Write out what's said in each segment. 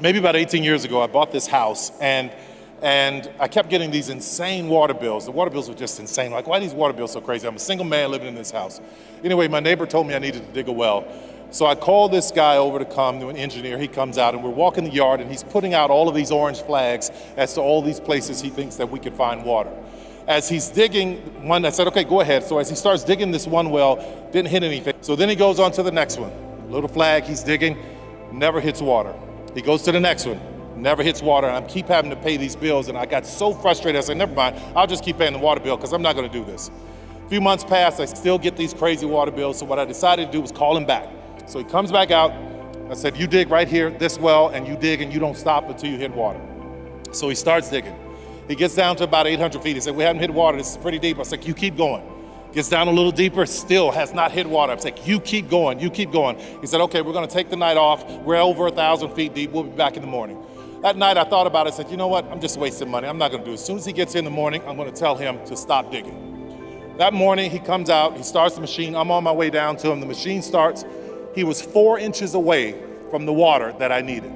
Maybe about 18 years ago, I bought this house, and I kept getting these insane water bills. The water bills were just insane. Like, why are these water bills so crazy? I'm a single man living in this house. Anyway, my neighbor told me I needed to dig a well. So I called this guy over to come, an engineer. He comes out, and we're walking the yard, and he's putting out all of these orange flags as to all these places he thinks that we could find water. As he's digging one, I said, okay, go ahead. So as he starts digging this one well, didn't hit anything. So then he goes on to the next one. Little flag, he's digging, never hits water. He goes to the next one, never hits water, and I keep having to pay these bills, and I got so frustrated, I said, never mind, I'll just keep paying the water bill because I'm not gonna do this. A few months passed, I still get these crazy water bills, so what I decided to do was call him back. So he comes back out, I said, you dig right here, this well, and you dig and you don't stop until you hit water. So he starts digging. He gets down to about 800 feet, he said, we haven't hit water, this is pretty deep. I said, you keep going. Gets down a little deeper, still has not hit water. I was like, you keep going, you keep going. He said, okay, we're gonna take the night off. We're over 1,000 feet deep, we'll be back in the morning. That night I thought about it, I said, you know what, I'm just wasting money, I'm not gonna do it. As soon as he gets in the morning, I'm gonna tell him to stop digging. That morning he comes out, he starts the machine, I'm on my way down to him, the machine starts. He was 4 inches away from the water that I needed.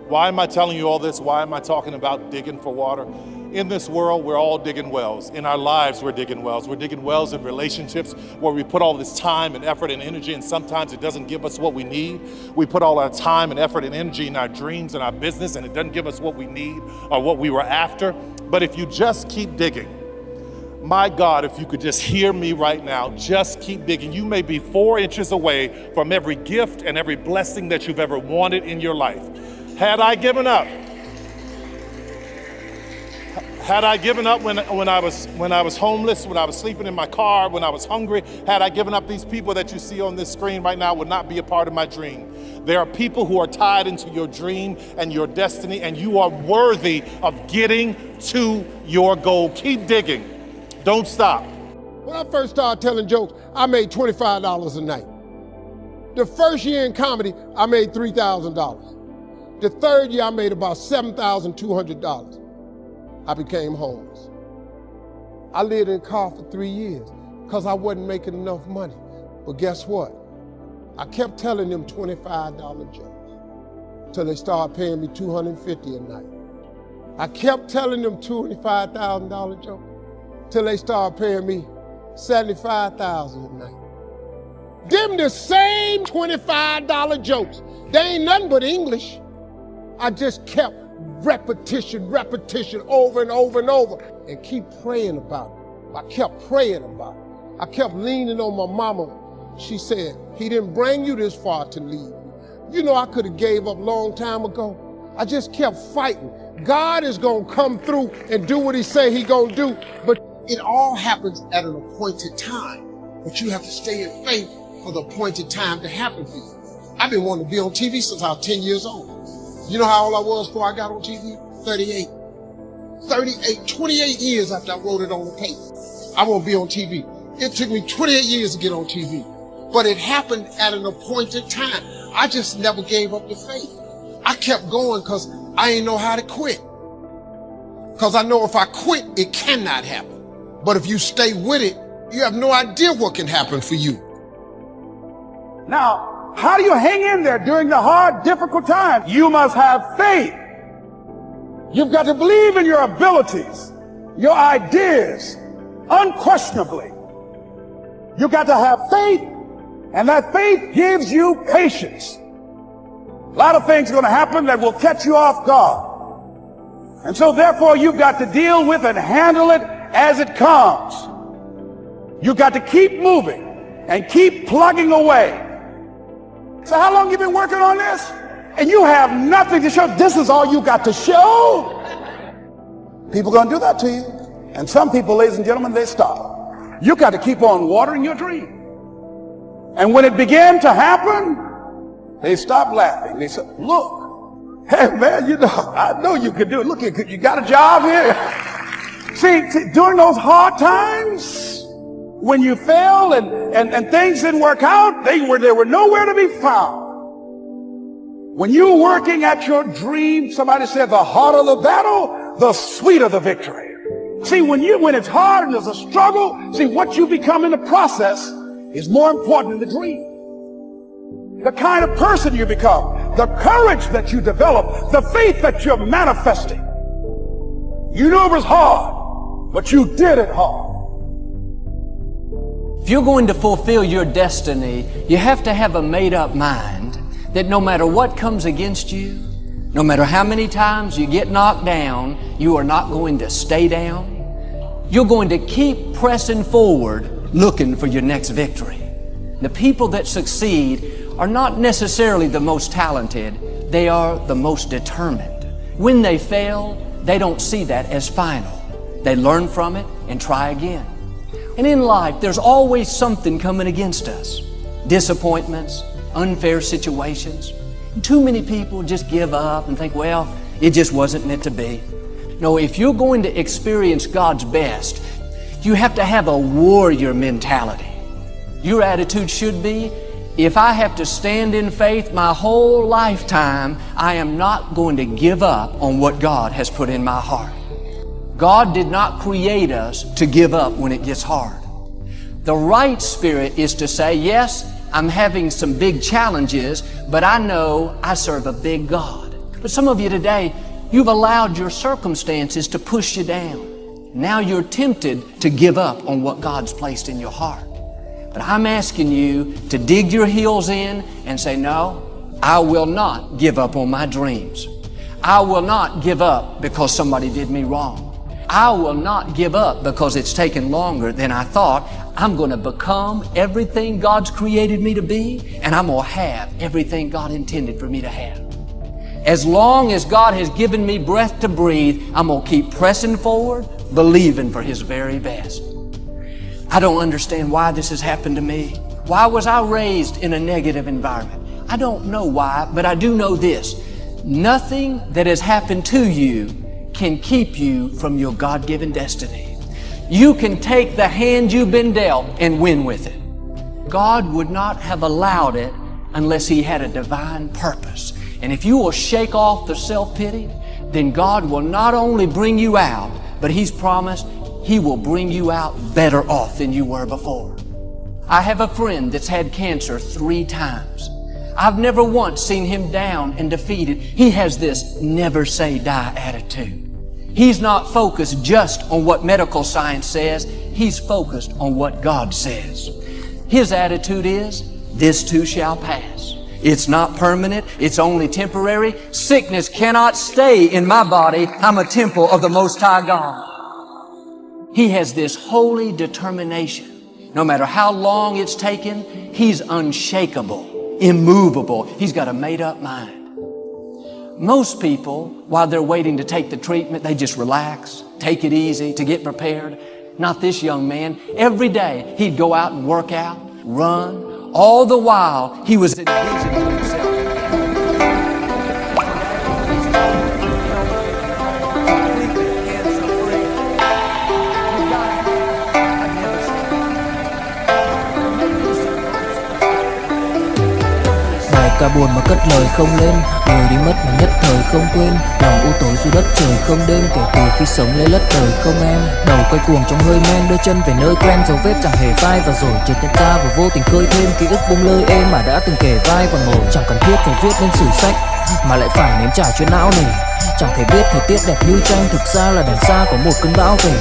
Why am I telling you all this? Why am I talking about digging for water? In this world, we're all digging wells. In our lives, we're digging wells. We're digging wells in relationships where we put all this time and effort and energy, and sometimes it doesn't give us what we need. We put all our time and effort and energy in our dreams and our business, and it doesn't give us what we need or what we were after. But if you just keep digging, my God, if you could just hear me right now, just keep digging. You may be 4 inches away from every gift and every blessing that you've ever wanted in your life. Had I given up when I was homeless, when I was sleeping in my car, when I was hungry, had I given up, these people that you see on this screen right now would not be a part of my dream. There are people who are tied into your dream and your destiny, and you are worthy of getting to your goal. Keep digging. Don't stop. When I first started telling jokes, I made $25 a night. The first year in comedy, I made $3,000. The third year, I made about $7,200. I became homeless. I lived in a car for 3 years because I wasn't making enough money. But guess what? I kept telling them $25 jokes till they started paying me $250 a night. I kept telling them $25,000 jokes till they started paying me $75,000 a night. Them the same $25 jokes. They ain't nothing but English. I just kept repetition over and over and over, and keep praying about it. I kept praying about it. I kept leaning on my mama. She said, he didn't bring you this far to leave you. You know, I could have gave up a long time ago. I just kept fighting. God is gonna come through and do what he say he gonna do, but it all happens at an appointed time. But you have to stay in faith for the appointed time to happen for you. I've been wanting to be on TV since I was 10 years old. You know how old I was before I got on TV? 38. 28 years after I wrote it on the paper. I won't be on TV. It took me 28 years to get on TV. But it happened at an appointed time. I just never gave up the faith. I kept going because I didn't know how to quit. Because I know if I quit, it cannot happen. But if you stay with it, you have no idea what can happen for you. Now, how do you hang in there during the hard, difficult times? You must have faith. You've got to believe in your abilities, your ideas, unquestionably. You've got to have faith, and that faith gives you patience. A lot of things are going to happen that will catch you off guard. And so therefore you've got to deal with and handle it as it comes. You've got to keep moving and keep plugging away. So how long you been working on this? And you have nothing to show. This is all you got to show. People gonna do that to you. And some people, ladies and gentlemen, they stop. You got to keep on watering your dream. And when it began to happen, they stopped laughing. They said, look, hey man, you know, I know you can do it. Look, you got a job here. See, during those hard times, when you failed and things didn't work out, they were nowhere to be found. When you're working at your dream, somebody said the harder the battle, the sweeter the victory. See, when it's hard and there's a struggle, see, what you become in the process is more important than the dream. The kind of person you become, the courage that you develop, the faith that you're manifesting. You knew it was hard, but you did it hard. If you're going to fulfill your destiny, you have to have a made-up mind that no matter what comes against you, no matter how many times you get knocked down, you are not going to stay down. You're going to keep pressing forward, looking for your next victory. The people that succeed are not necessarily the most talented, they are the most determined. When they fail, they don't see that as final. They learn from it and try again. And in life, there's always something coming against us. Disappointments, unfair situations. And too many people just give up and think, well, it just wasn't meant to be. No, if you're going to experience God's best, you have to have a warrior mentality. Your attitude should be, if I have to stand in faith my whole lifetime, I am not going to give up on what God has put in my heart. God did not create us to give up when it gets hard. The right spirit is to say, yes, I'm having some big challenges, but I know I serve a big God. But some of you today, you've allowed your circumstances to push you down. Now you're tempted to give up on what God's placed in your heart. But I'm asking you to dig your heels in and say, no, I will not give up on my dreams. I will not give up because somebody did me wrong. I will not give up because it's taken longer than I thought. I'm going to become everything God's created me to be, and I'm going to have everything God intended for me to have. As long as God has given me breath to breathe, I'm going to keep pressing forward, believing for His very best. I don't understand why this has happened to me. Why was I raised in a negative environment? I don't know why, but I do know this. Nothing that has happened to you can keep you from your God-given destiny. You can take the hand you've been dealt and win with it. God would not have allowed it unless He had a divine purpose. And if you will shake off the self-pity, then God will not only bring you out, but He's promised He will bring you out better off than you were before. I have a friend that's had cancer 3 times. I've never once seen him down and defeated. He has this never say die attitude. He's not focused just on what medical science says. He's focused on what God says. His attitude is, this too shall pass. It's not permanent. It's only temporary. Sickness cannot stay in my body. I'm a temple of the Most High God. He has this holy determination. No matter how long it's taken, he's unshakable, immovable. He's got a made-up mind. Most people, while they're waiting to take the treatment, they just relax, take it easy to get prepared. Not this young man. Every day he'd go out and work out, run. All the while he was envisioning himself. Cả buồn mà cất lời không lên, người đi mất mà nhất thời không quên. Lòng u tối dù đất trời không đêm, kể từ khi sống lấy lất đời không em. Đầu quay cuồng trong hơi men, đôi chân về nơi quen, dấu vết chẳng hề phai. Và rồi chợt nhận ra và vô tình khơi thêm ký ức bung lơi êm mà đã từng kể vai và ngồi. Chẳng cần thiết phải viết lên sử sách mà lại phải nếm trải chuyện não nỉ. Chẳng thể biết thời tiết đẹp như tranh, thực ra là đằng xa có một cơn bão về.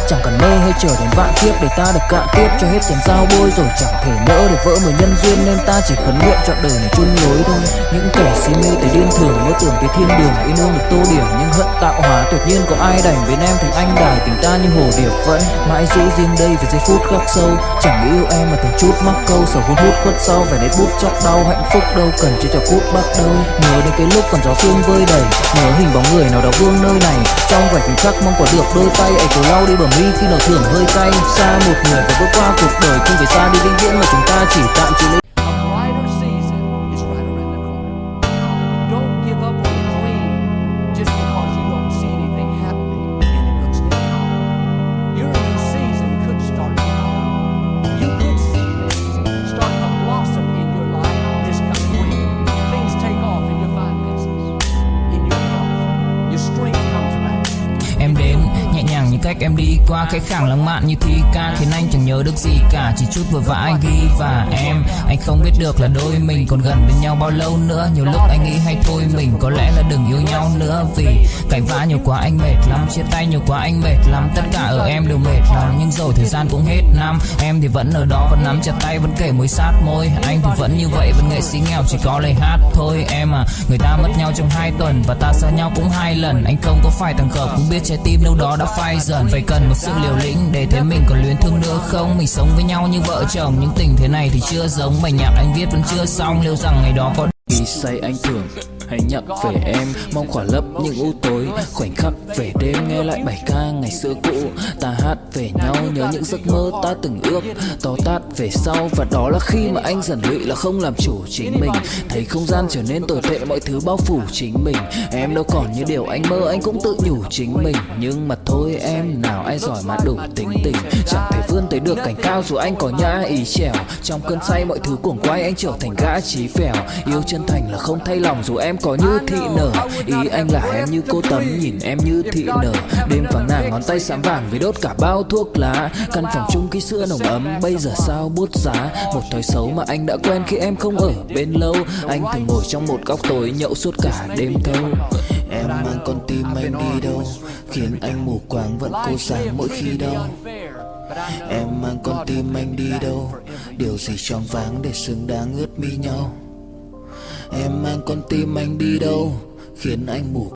Chẳng cần mơ hay chờ đến vạn kiếp để ta được cạn tiếp cho hết tiền giao bôi. Rồi chẳng thể nỡ để vỡ mười nhân duyên, nên ta chỉ khấn nguyện chọn đời này chung lối thôi. Những kẻ si mê tới điên thường mơ tưởng cái thiên đường in ương được tô điểm, nhưng hận tạo hóa tuyệt nhiên có ai đành bên em thành anh đài. Tình ta như hồ điệp vẫn mãi giữ riêng đây về giây phút khắc sâu. Chẳng nghĩ yêu em mà từng chút mắc câu, sầu hút hút khuất sau về đến bút chót đau. Hạnh phúc đâu cần chỉ cho phút bắt đầu. Nhớ đến cái lúc còn gió sương vơi đầy, nhớ hình bóng người nào đó vương nơi này. Trong vài khoảnh khắc mong có được đôi tay ấy cố lau đi bờ mi khi nào thưởng hơi cay. Xa một người và bước qua cuộc đời, không phải xa đi vĩnh viễn mà chúng ta chỉ tạm chịu lấy. khách em đi qua, khách khẳng lãng mạn như thi ca khiến anh chẳng nhớ được gì cả, chỉ chút vội vã anh ghi. Và anh không biết được là đôi mình còn gần bên nhau bao lâu nữa. Nhiều lúc anh nghĩ hay thôi mình có lẽ là đừng yêu nhau nữa, vì cãi vã nhiều quá anh mệt lắm, chia tay nhiều quá anh mệt lắm. Tất cả ở em đều mệt lòng, nhưng rồi thời gian cũng hết năm. Em thì vẫn ở đó, vẫn nắm chặt tay, vẫn kể môi sát môi. Anh thì vẫn như vậy, vẫn nghệ sĩ nghèo chỉ có lời hát thôi. Em à, người ta mất nhau trong 2 tuần và ta xa nhau cũng 2 lần. Anh không có phải thằng khờ, cũng biết trái tim đâu đó đã phai dần. Phải cần một sự liều lĩnh để thấy mình còn luyến thương nữa không. Mình sống với nhau như vợ chồng, những tình thế này thì chưa giống. Bài nhạc anh viết vẫn chưa xong, liệu rằng ngày đó có khi say anh thường hãy nhắc về em, mong khỏa lấp những u tối. Khoảnh khắc về đêm nghe lại bài ca ngày xưa cũ, ta hát về nhau nhớ những giấc mơ ta từng ước. To tát về sau và đó là khi mà anh dần lụy là không làm chủ chính mình. Thấy không gian trở nên tồi tệ, mọi thứ bao phủ chính mình. Em đâu còn như điều anh mơ, anh cũng tự nhủ chính mình. Nhưng mà thôi em, nào ai giỏi mà đủ tính tình, chẳng thể vươn tới được cảnh cao dù anh có nhã ý trèo. Trong cơn say mọi thứ cuồng quay, anh trở thành gã chí phèo. Yêu chân thành là không thay lòng dù em có như thị nở. Ý anh là em như cô Tấm, nhìn em như thị nở. Đêm vắng nàng ngón tay xám vàng vì đốt cả bao thuốc lá. Căn phòng chung ký xưa nồng ấm bây giờ sao bút giá. Một thói xấu mà anh đã quen khi em không ở bên lâu. Anh thường ngồi trong một góc tối nhậu suốt cả đêm thâu. Em mang con tim anh đi đâu, khiến anh mù quáng vẫn cố sáng mỗi khi đau. Em mang con tim anh đi đâu, điều gì choáng váng để xứng đáng ướt mi nhau. Em mang con tim anh đi đâu, khiến anh mù